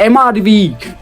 MRV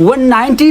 190